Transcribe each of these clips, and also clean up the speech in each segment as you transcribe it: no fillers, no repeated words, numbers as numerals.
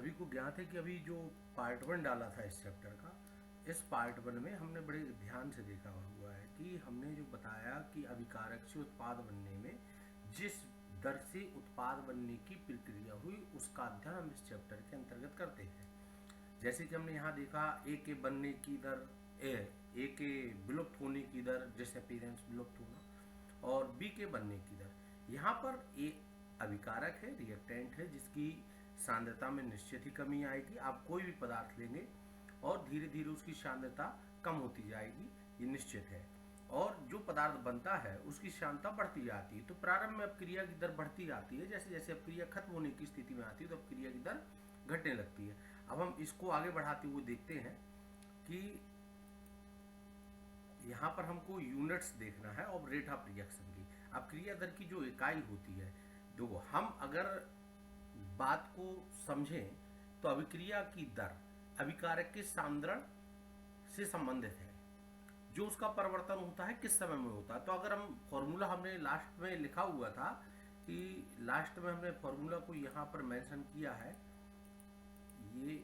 सभी को ज्ञात है कि अभी जो पार्ट 1 डाला था इस चैप्टर का, इस पार्ट 1 में हमने बड़े ध्यान से देखा हुआ है कि हमने जो बताया कि अभिकारक से उत्पाद बनने में जिस दर से उत्पाद बनने की प्रक्रिया हुई उसका अध्ययन हम इस चैप्टर के अंतर्गत करते हैं। जैसे कि हमने यहाँ देखा ए के बनने की दर, ए के विलुप्त होने की दर, डिसअपीयरेंस विलुप्त होना, और बी के बनने की दर। यहाँ पर ए अभिकारक है, रिएक्टेंट है, जिसकी सांद्रता में निश्चित ही कमी आएगी। आप कोई भी पदार्थ लेंगे और धीरे धीरे उसकी सांद्रता कम होती जाएगी, ये निश्चित है। और जो पदार्थ बनता है उसकी सांद्रता बढ़ती जाती है। तो प्रारंभ में अब क्रिया की दर बढ़ती जाती है, जैसे जैसे अब क्रिया खत्म होने की स्थिति में आती है तो अब क्रिया की दर घटने लगती है। अब हम इसको आगे बढ़ाते हुए देखते हैं कि यहाँ पर हमको यूनिट्स देखना है और रेट ऑफ रिएक्शन की। अब क्रिया दर की जो इकाई होती है, देखो हम अगर बात को समझें तो अभिक्रिया की दर अभिकारक के सांद्रण से संबंधित है। जो उसका परिवर्तन होता है किस समय में होता है। तो अगर हम फॉर्मूला हमने लास्ट में लिखा हुआ था कि लास्ट में हमने फॉर्मूला को यहाँ पर मेंशन किया है, ये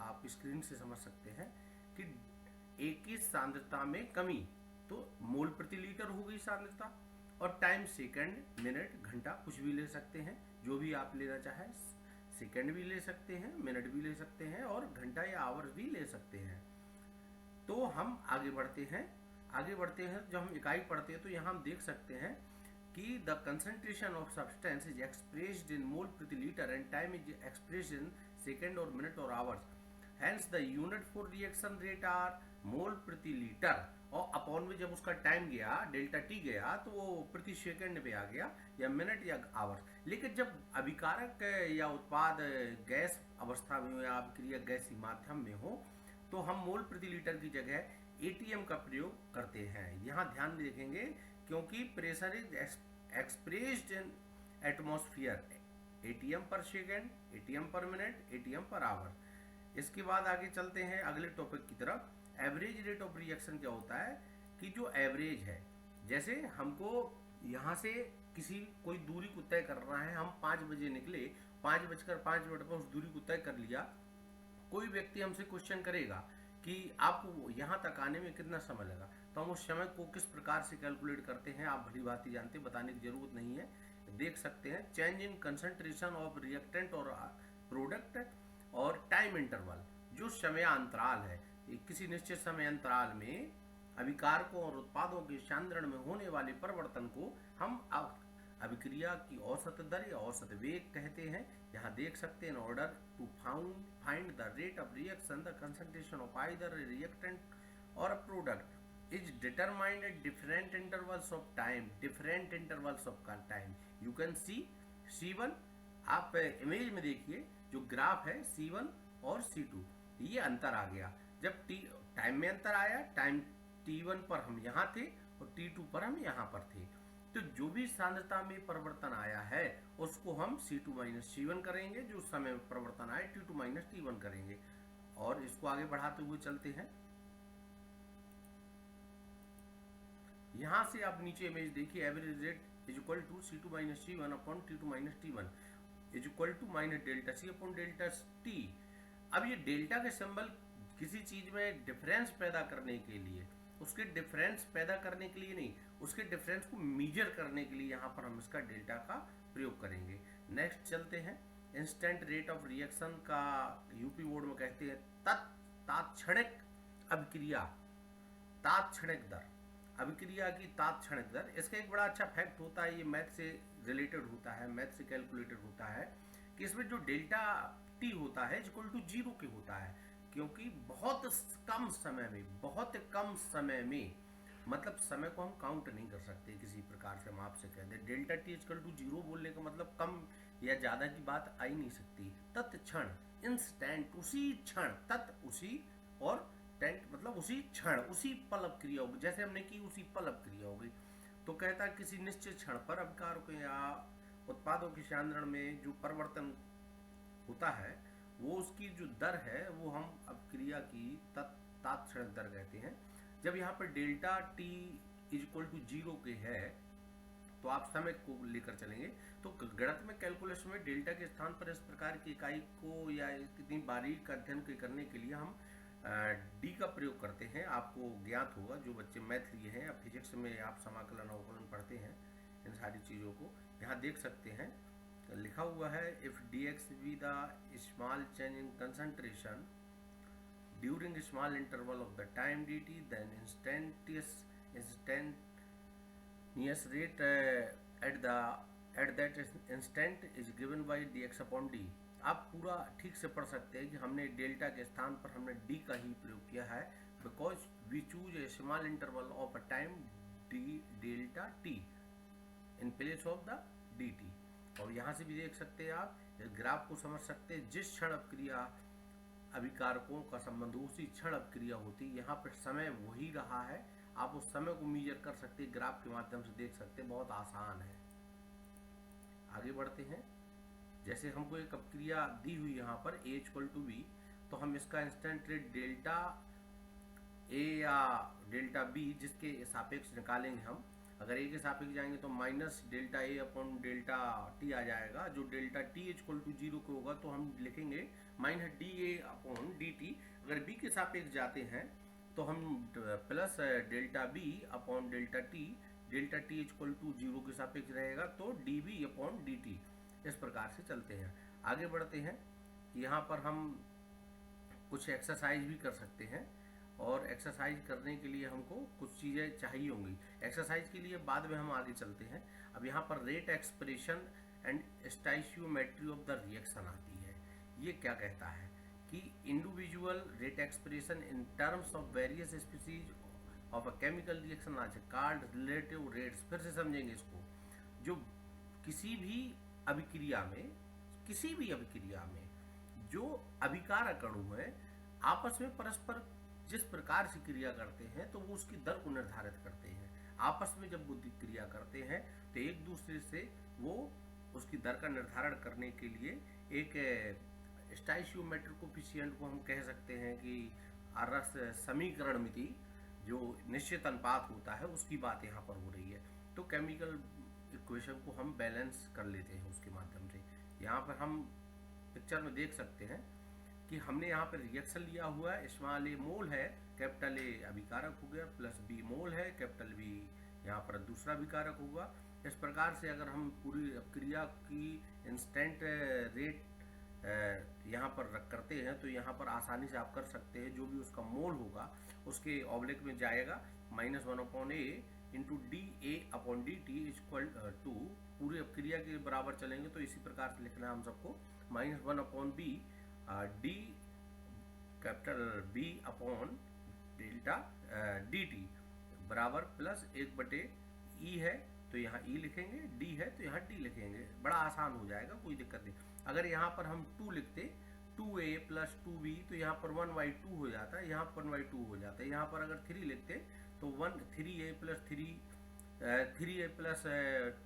आप स्क्रीन से समझ सकते हैं कि एक की सांद्रता में कमी, तो मोल प्रति लीटर हो गई सांद्रता, और टाइम सेकंड, मिनट, घंटा कुछ भी ले सकते हैं, जो भी आप लेना चाहें। सेकंड भी ले सकते हैं, मिनट भी ले सकते हैं, और घंटा या आवर्स भी ले सकते हैं। तो हम आगे बढ़ते हैं। जब हम इकाई पढ़ते हैं तो यहाँ हम देख सकते हैं कि the concentration of substance is expressed in mole प्रति litre and time is expressed in second और मिनट और hours. Hence the unit for reaction rate are mole प्रति लीटर, और अपॉन में जब उसका टाइम गया, डेल्टा टी गया, तो वो प्रति सेकंड पे आ गया, या मिनट या आवर्स। लेकिन जब अभिकारक या उत्पाद गैस अवस्था में हो या अभिक्रिया गैसीय माध्यम में हो तो हम मोल प्रति लीटर की जगह एटीएम का प्रयोग करते हैं। यहाँ ध्यान देखेंगे क्योंकि pressure is expressed in atmosphere, ATM per second, ATM per minute, ATM per hour. इसके बाद आगे चलते हैं अगले टॉपिक की तरफ। एवरेज रेट ऑफ रिएक्शन क्या होता है कि जो एवरेज है, जैसे हमको यहाँ से कोई दूरी को तय करना है, हम 5 बजे निकले, 5:05 पर उस दूरी को तय कर लिया। कोई व्यक्ति हमसे क्वेश्चन करेगा कि आपको यहाँ तक आने में कितना समय लगा, तो हम उस समय को किस प्रकार से कैलकुलेट करते हैं आप भली भांति जानते हैं, बताने की जरूरत नहीं है। देख सकते हैं change in concentration of reactant और प्रोडक्ट और टाइम इंटरवल, जो समय अंतराल है, किसी निश्चित समय अंतराल में अभिकारकों और उत्पादों के सांद्रण में होने वाले परिवर्तन को हम अभिक्रिया की औसत दर या औसत वेग कहते हैं। यहाँ देख सकते हैं, in order to find the rate of reaction the concentration of either reactant और a product is determined at different intervals of time, different intervals of time. You can see C1, आप इमेज में देखिए जो graph है C1 और C2, ये अंतर आ गया। जब टाइम में अंतर आया, टाइम T1 पर हम यहाँ थे और T2 पर हम यहाँ पर थे, तो जो भी सांद्रता में परिवर्तन आया है उसको हम C2 माइनस C1 करेंगे, जो समय में परिवर्तन आए T2 माइनस T1 करेंगे। और इसको आगे बढ़ाते हुए चलते हैं। यहाँ से आप नीचे इमेज देखिए, average rate is equal to C2 minus C1 upon T2 minus T1 is equal to minus delta C upon delta T। अब ये डेल्टा के सिंबल किसी चीज में डिफरेंस पैदा करने के लिए, उसके डिफरेंस पैदा करने के लिए नहीं, उसके डिफरेंस को मेजर करने के लिए यहाँ पर हम इसका डेल्टा का प्रयोग करेंगे। नेक्स्ट चलते हैं। इंस्टेंट रेट ऑफ रिएक्शन का यूपी बोर्ड में कहते हैं तात्क्षणिक अभिक्रिया, तात्क्षणिक दर, अभिक्रिया की तात्क्षणिक दर। इसका एक बड़ा अच्छा फैक्ट होता है, ये मैथ से रिलेटेड होता है, मैथ से कैलकुलेटेड होता है, कि इसमें जो डेल्टा टी होता है इक्वल टू 0 के होता है, क्योंकि बहुत कम समय में, मतलब समय को हम काउंट नहीं कर सकते किसी प्रकार से। हम आपसे कह दें डेल्टा टी इक्वल टू 0 बोलने का मतलब कम या ज्यादा की बात आ ही नहीं सकती। तत्क्षण, इंस्टेंट, उसी क्षण, तत् उसी, और टेंट मतलब उसी क्षण, उसी पल क्रिया होगी, जैसे हमने की उसी पल क्रिया होगी। तो कहता है किसी निश्चित क्षण पर अभिकारकों या उत्पादों के सांद्रण में जो परिवर्तन होता है वो उसकी जो दर है वो हम अभिक्रिया की तात्क्षणिक दर कहते हैं। जब यहाँ पर delta T is equal to 0 के है तो आप समय को लेकर चलेंगे। तो गणित में कैलकुलेशन में डेल्टा के स्थान पर इस प्रकार की इकाई को या इतनी बारीक अध्ययन करने के लिए हम डी का प्रयोग करते हैं। आपको ज्ञात होगा, जो बच्चे मैथ लिए हैं या फिजिक्स में आप समाकलन अवकलन पढ़ते हैं, इन सारी चीज़ों को यहाँ देख सकते हैं। लिखा हुआ है if D x be the small change in concentration during a small interval of the time dt, then instantaneous rate at that instant is given by dx upon d। आप पूरा ठीक से पढ़ सकते हैं कि हमने डेल्टा के स्थान पर हमने d का ही प्रयोग किया है, because we choose a small interval of a time d delta t in place of the dt। और यहाँ से भी देख सकते हैं आप, इस ग्राफ को समझ सकते हैं, जिस क्षण अपक्रिया अभिकारकों का संबंध उसी क्षण अपक्रिया होती है। यहाँ पर समय वही रहा है, आप उस समय को मीजर कर सकते हैं, ग्राफ के माध्यम से देख सकते हैं, बहुत आसान है। आगे बढ़ते हैं। जैसे हमको एक अपक्रिया दी हुई यहाँ पर a = b, तो हम इसका इंस्टेंट रेट डेल्टा a या डेल्टा b जिसके सापेक्ष निकालेंगे हम। अगर a के सापेक्ष जाएंगे तो minus delta a upon delta t आ जाएगा। जो डेल्टा t = 0 को होगा तो हम लिखेंगे minus D A upon D T. अगर b के सापेक्ष जाते हैं तो हम plus delta b upon delta t, delta t = 0 के सापेक्ष रहेगा तो D B upon D T. इस प्रकार से चलते हैं। आगे बढ़ते हैं। यहाँ पर हम कुछ एक्सरसाइज भी कर सकते हैं, और एक्सरसाइज करने के लिए हमको कुछ चीज़ें चाहिए होंगी। एक्सरसाइज के लिए बाद में हम आगे चलते हैं। अब यहाँ पर rate expression and stoichiometry of the reaction आती है। ये क्या कहता है कि individual rate expression in terms of various species of a chemical reaction are called relative rates. फिर से समझेंगे इसको। जो किसी भी अभिक्रिया में जो अभिकारक अणु है आपस में परस्पर जिस प्रकार से क्रिया करते हैं तो वो उसकी दर को निर्धारित करते हैं। आपस में जब वो क्रिया करते हैं तो एक दूसरे से वो उसकी दर का निर्धारण करने के लिए एक स्टाइशियोमेट्रिक कोफिशिएंट को हम कह सकते हैं कि रस समीकरण मिति जो निश्चित अनुपात होता है उसकी बात यहाँ पर हो रही है। तो केमिकल इक्वेशन को हम बैलेंस कर लेते हैं उसके माध्यम से। यहाँ पर हम पिक्चर में देख सकते हैं कि हमने यहाँ पर रिएक्शन लिया हुआ है। स्मॉल ए मोल है, कैपिटल ए अभिकारक हो गया, प्लस बी मोल है, कैपिटल बी यहाँ पर दूसरा अभिकारक होगा। इस प्रकार से अगर हम पूरी क्रिया की इंस्टेंट रेट यहाँ पर रख करते हैं तो यहाँ पर आसानी से आप कर सकते हैं। जो भी उसका मोल होगा उसके ऑब्लिक में जाएगा -1/a into D A upon D T equal to, पूरी अपक्रिया के बराबर चलेंगे तो इसी प्रकार से लिखना है हम सबको, -1/b D capital B upon delta D T बराबर प्लस 1/e है तो यहाँ e लिखेंगे, d है तो यहाँ d लिखेंगे। बड़ा आसान हो जाएगा, कोई दिक्कत नहीं। अगर यहाँ पर हम 2 लिखते 2a + 2b तो यहाँ पर 1/2 हो जाता है, यहाँ पर 1/2 हो जाता है। यहाँ पर अगर 3 लिखते तो 3a +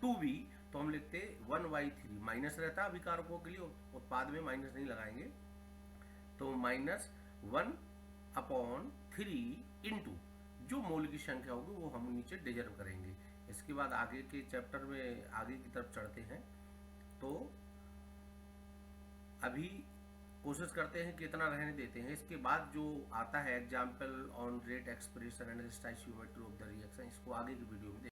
2b तो हम लिखते 1/3। माइनस रहता है अभिकारकों के लिए, उत्पाद में माइनस नहीं लगाएंगे, तो -1/3 इंटू जो मोल की संख्या होगी वो हम नीचे डिजर्व करेंगे। इसके बाद आगे के चैप्टर में आगे की तरफ चढ़ते हैं। तो अभी कोशिश करते हैं कि इतना रहने देते हैं। इसके बाद जो आता है example on rate expression and stoichiometry of the reaction, इसको आगे की वीडियो में